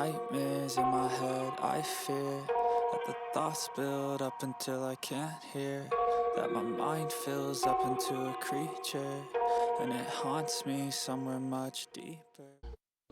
nightmares in my head, I fear that the thoughts build up until I can't hear, that my mind fills up into a creature, and it haunts me somewhere much deeper.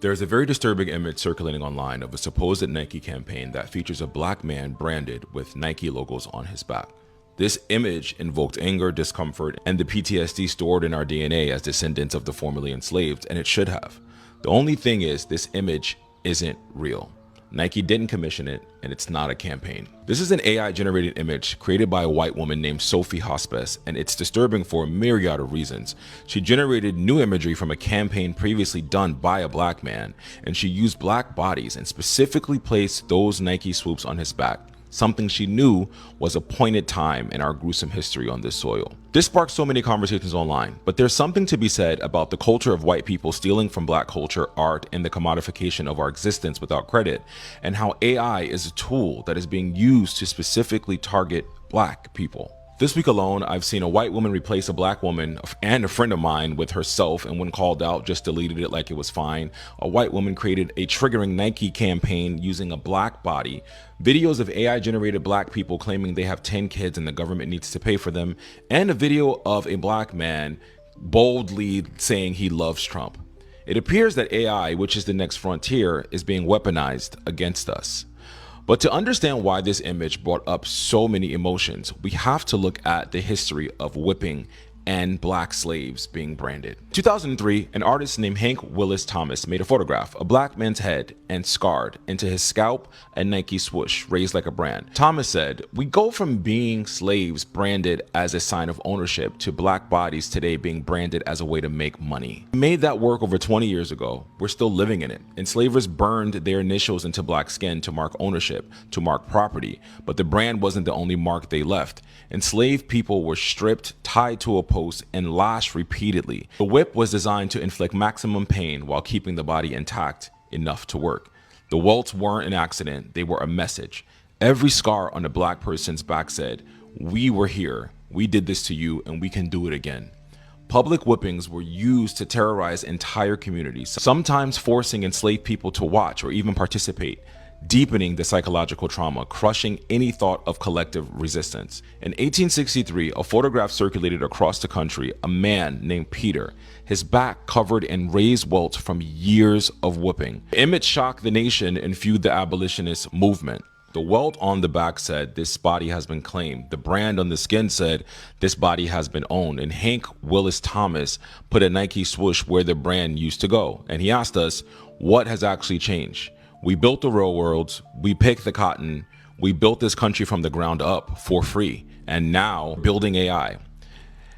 There's a very disturbing image circulating online of a supposed Nike campaign that features a black man branded with Nike logos on his back. This image invoked anger, discomfort, and the PTSD stored in our DNA as descendants of the formerly enslaved, and it should have. The only thing is, this image isn't real. Nike didn't commission it, and it's not a campaign. This is an AI-generated image created by a white woman named Sophie Hospes, and it's disturbing for a myriad of reasons. She generated new imagery from a campaign previously done by a black man, and she used black bodies and specifically placed those Nike swoops on his back, something she knew was a pointed time in our gruesome history on this soil. This sparked so many conversations online, but there's something to be said about the culture of white people stealing from black culture, art, and the commodification of our existence without credit, and how AI is a tool that is being used to specifically target black people. This week alone, I've seen a white woman replace a black woman and a friend of mine with herself, and when called out, just deleted it like it was fine. A white woman created a triggering Nike campaign using a black body. Videos of AI-generated black people claiming they have 10 kids and the government needs to pay for them. And a video of a black man boldly saying he loves Trump. It appears that AI, which is the next frontier, is being weaponized against us. But to understand why this image brought up so many emotions, we have to look at the history of whipping and black slaves being branded. In 2003, an artist named Hank Willis Thomas made a photograph, a black man's head and scarred into his scalp, a Nike swoosh raised like a brand. Thomas said, "We go from being slaves branded as a sign of ownership to black bodies today being branded as a way to make money." We made that work over 20 years ago. We're still living in it. Enslavers burned their initials into black skin to mark ownership, to mark property, but the brand wasn't the only mark they left. Enslaved people were stripped, tied to a post, and lashed repeatedly. The whip was designed to inflict maximum pain while keeping the body intact enough to work. The welts weren't an accident, they were a message. Every scar on a black person's back said, "We were here, we did this to you, and we can do it again." Public whippings were used to terrorize entire communities, sometimes forcing enslaved people to watch or even participate, deepening the psychological trauma, crushing any thought of collective resistance. In 1863, a photograph circulated across the country, a man named Peter, his back covered in raised welts from years of whipping. The image shocked the nation and fueled the abolitionist movement. The welt on the back said, "This body has been claimed." The brand on the skin said, "This body has been owned." And Hank Willis Thomas put a Nike swoosh where the brand used to go. And he asked us, what has actually changed? We built the railroads, we picked the cotton, we built this country from the ground up for free, and now building AI.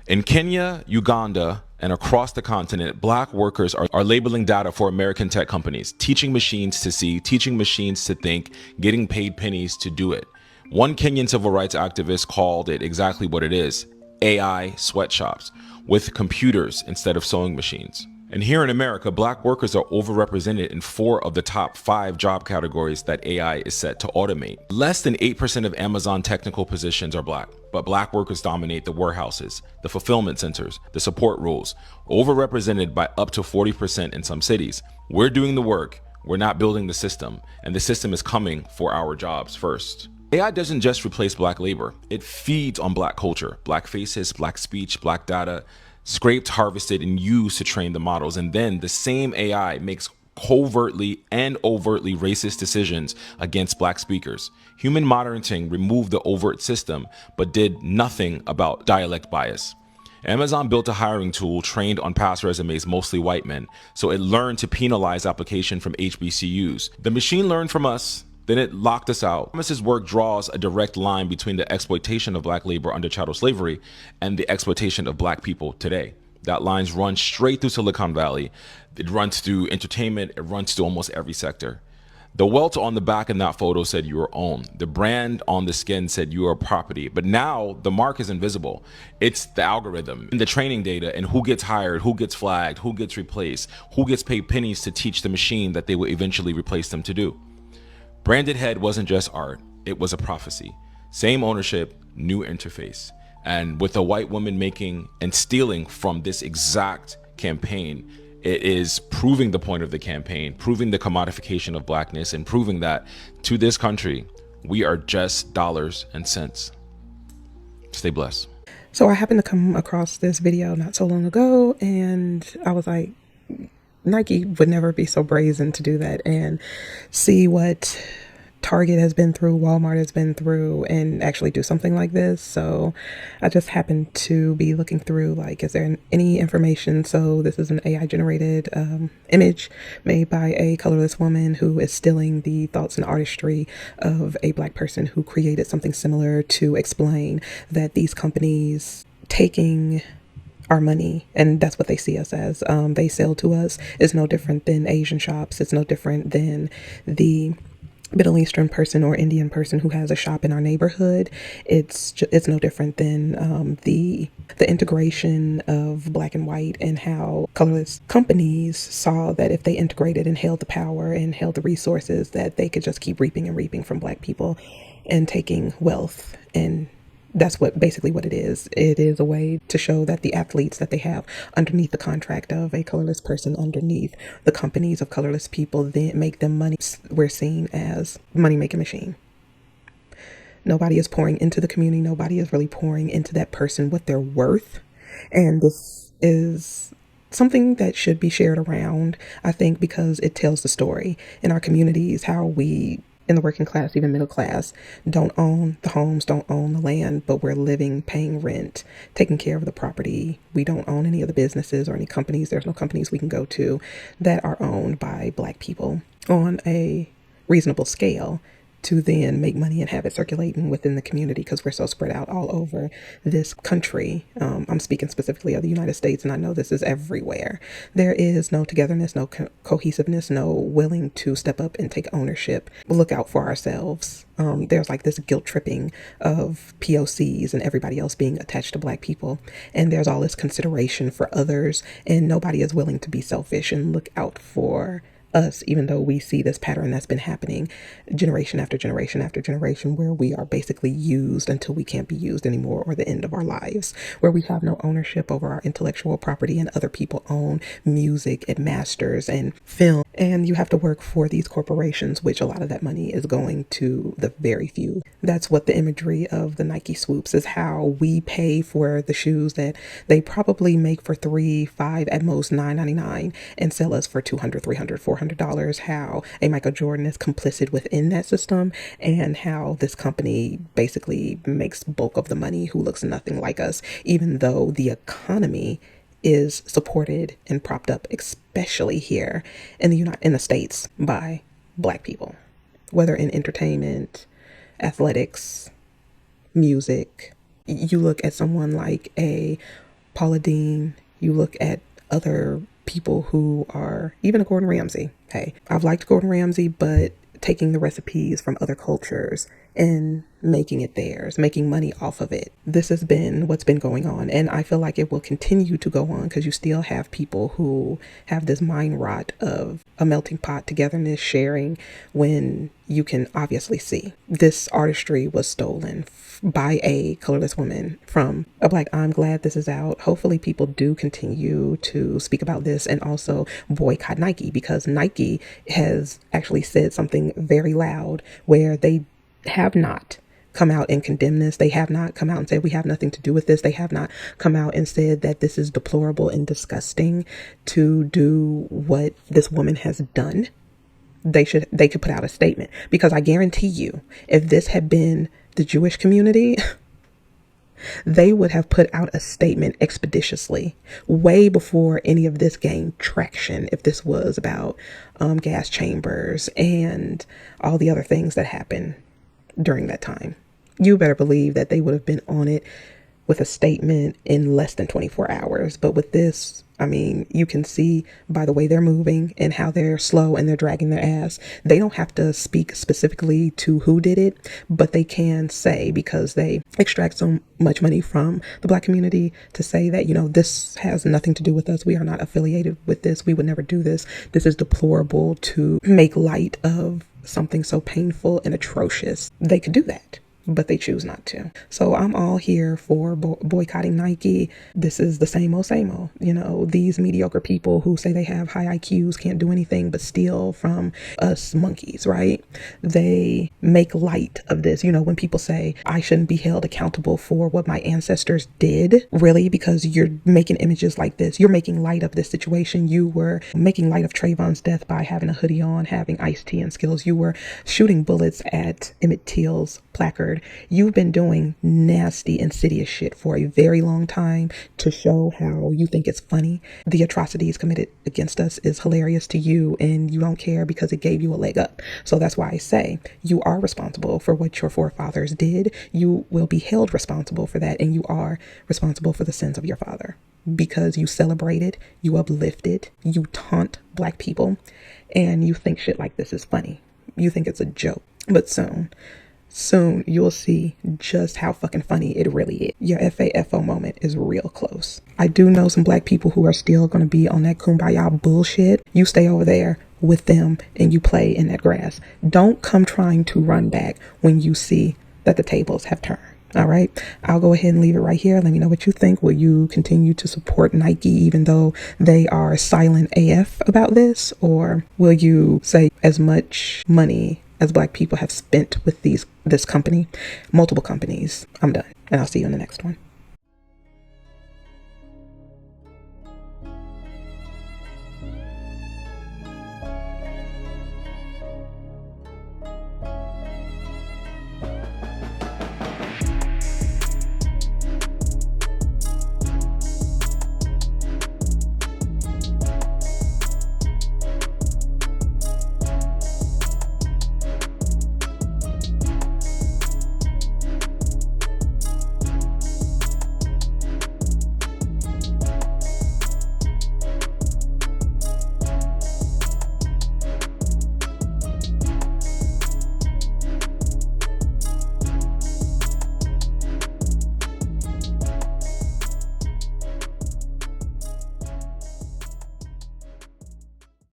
In Kenya, Uganda, and across the continent, black workers are labeling data for American tech companies, teaching machines to see, teaching machines to think, getting paid pennies to do it. One Kenyan civil rights activist called it exactly what it is, AI sweatshops, with computers instead of sewing machines. And here in America, black workers are overrepresented in 4 of the top 5 job categories that AI is set to automate. Less than 8% of Amazon technical positions are black, but black workers dominate the warehouses, the fulfillment centers, the support roles, overrepresented by up to 40% in some cities. We're doing the work, we're not building the system, and the system is coming for our jobs first. AI doesn't just replace black labor, it feeds on black culture, black faces, black speech, black data, scraped, harvested, and used to train the models. And then the same AI makes covertly and overtly racist decisions against black speakers. Human monitoring removed the overt system, but did nothing about dialect bias. Amazon built a hiring tool trained on past resumes, mostly white men, so it learned to penalize application from HBCUs. The machine learned from us, then it locked us out. Thomas's work draws a direct line between the exploitation of black labor under chattel slavery and the exploitation of black people today. That lines run straight through Silicon Valley. It runs through entertainment. It runs through almost every sector. The welt on the back in that photo said you were owned. The brand on the skin said you are property. But now the mark is invisible. It's the algorithm and the training data and who gets hired, who gets flagged, who gets replaced, who gets paid pennies to teach the machine that they will eventually replace them to do. Branded head wasn't just art, it was a prophecy. Same ownership, new interface. And with a white woman making and stealing from this exact campaign, It is proving the point of the campaign, proving the commodification of blackness, and proving that to this country, we are just dollars and cents. Stay blessed. So I happened to come across this video not so long ago, and I was like, Nike would never be so brazen to do that and see what Target has been through, Walmart has been through, and actually do something like this. So I just happened to be looking through, like, is there any information? So this is an AI generated image made by a colorless woman who is stealing the thoughts and artistry of a black person who created something similar to explain that these companies taking our money, and that's what they see us as, they sell to us, is no different than Asian shops. It's no different than the Middle Eastern person or Indian person who has a shop in our neighborhood. It's no different than the integration of black and white, and how colorless companies saw that if they integrated and held the power and held the resources, that they could just keep reaping and reaping from black people and taking wealth. And that's basically what it is. It is a way to show that the athletes that they have underneath the contract of a colorless person, underneath the companies of colorless people, then make them money. We're seen as money making machine. Nobody is pouring into the community. Nobody is really pouring into that person what they're worth. And this is something that should be shared around, I think, because it tells the story in our communities, how we in the working class, even middle class, don't own the homes, don't own the land, but we're living, paying rent, taking care of the property. We don't own any of the businesses or any companies. There's no companies we can go to that are owned by black people on a reasonable scale to then make money and have it circulating within the community, because we're so spread out all over this country. I'm speaking specifically of the United States, and I know this is everywhere. There is no togetherness, no cohesiveness, no willing to step up and take ownership, look out for ourselves. There's like this guilt tripping of POCs and everybody else being attached to black people. And there's all this consideration for others, and nobody is willing to be selfish and look out for us, even though we see this pattern that's been happening generation after generation after generation, where we are basically used until we can't be used anymore, or the end of our lives, where we have no ownership over our intellectual property and other people own music and masters and film. And you have to work for these corporations, which a lot of that money is going to the very few. That's what the imagery of the Nike swoops is, how we pay for the shoes that they probably make for $3, $5, at most $9.99 and sell us for $200, $300, $400. How a Michael Jordan is complicit within that system, and how this company basically makes bulk of the money, who looks nothing like us, even though the economy is supported and propped up, especially here in the States, by black people, whether in entertainment, athletics, music. You look at someone like a Paula Deen, you look at other people who are, even a Gordon Ramsay. Hey, I've liked Gordon Ramsay, but taking the recipes from other cultures and making it theirs, making money off of it. This has been what's been going on. And I feel like it will continue to go on, because you still have people who have this mind rot of a melting pot, togetherness, sharing, when you can obviously see this artistry was stolen by a colorless woman from a black. I'm glad this is out. Hopefully people do continue to speak about this and also boycott Nike, because Nike has actually said something very loud, where they have not come out and condemn this. They have not come out and said we have nothing to do with this. They have not come out and said that this is deplorable and disgusting to do what this woman has done. They could put out a statement, because I guarantee you, if this had been the Jewish community, they would have put out a statement expeditiously, way before any of this gained traction. If this was about gas chambers and all the other things that happened during that time, you better believe that they would have been on it with a statement in less than 24 hours. But with this, I mean, you can see by the way they're moving and how they're slow and they're dragging their ass. They don't have to speak specifically to who did it, but they can say, because they extract so much money from the black community, to say that, this has nothing to do with us. We are not affiliated with this. We would never do this. This is deplorable, to make light of something so painful and atrocious. They could do that but they choose not to. So I'm all here for boycotting Nike. This is the same old, same old. You know, these mediocre people who say they have high IQs can't do anything but steal from us monkeys, right? They make light of this. You know, when people say, I shouldn't be held accountable for what my ancestors did, really, because you're making images like this. You're making light of this situation. You were making light of Trayvon's death by having a hoodie on, having iced tea and Skittles. You were shooting bullets at Emmett Till's placard. You've been doing nasty, insidious shit for a very long time to show how you think it's funny. The atrocities committed against us is hilarious to you, and you don't care because it gave you a leg up. So that's why I say you are responsible for what your forefathers did. You will be held responsible for that, and you are responsible for the sins of your father because you celebrated, you uplifted, you taunt Black people, and you think shit like this is funny. You think it's a joke. But soon you'll see just how fucking funny it really is. Your FAFO moment is real close. I do know some Black people who are still going to be on that kumbaya bullshit. You stay over there with them and you play in that grass. Don't come trying to run back when you see that the tables have turned. All right, I'll go ahead and leave it right here. Let me know what you think. Will you continue to support Nike even though they are silent AF about this? Or will you say, as much money as Black people have spent with this company, multiple companies, I'm done. And I'll see you in the next one.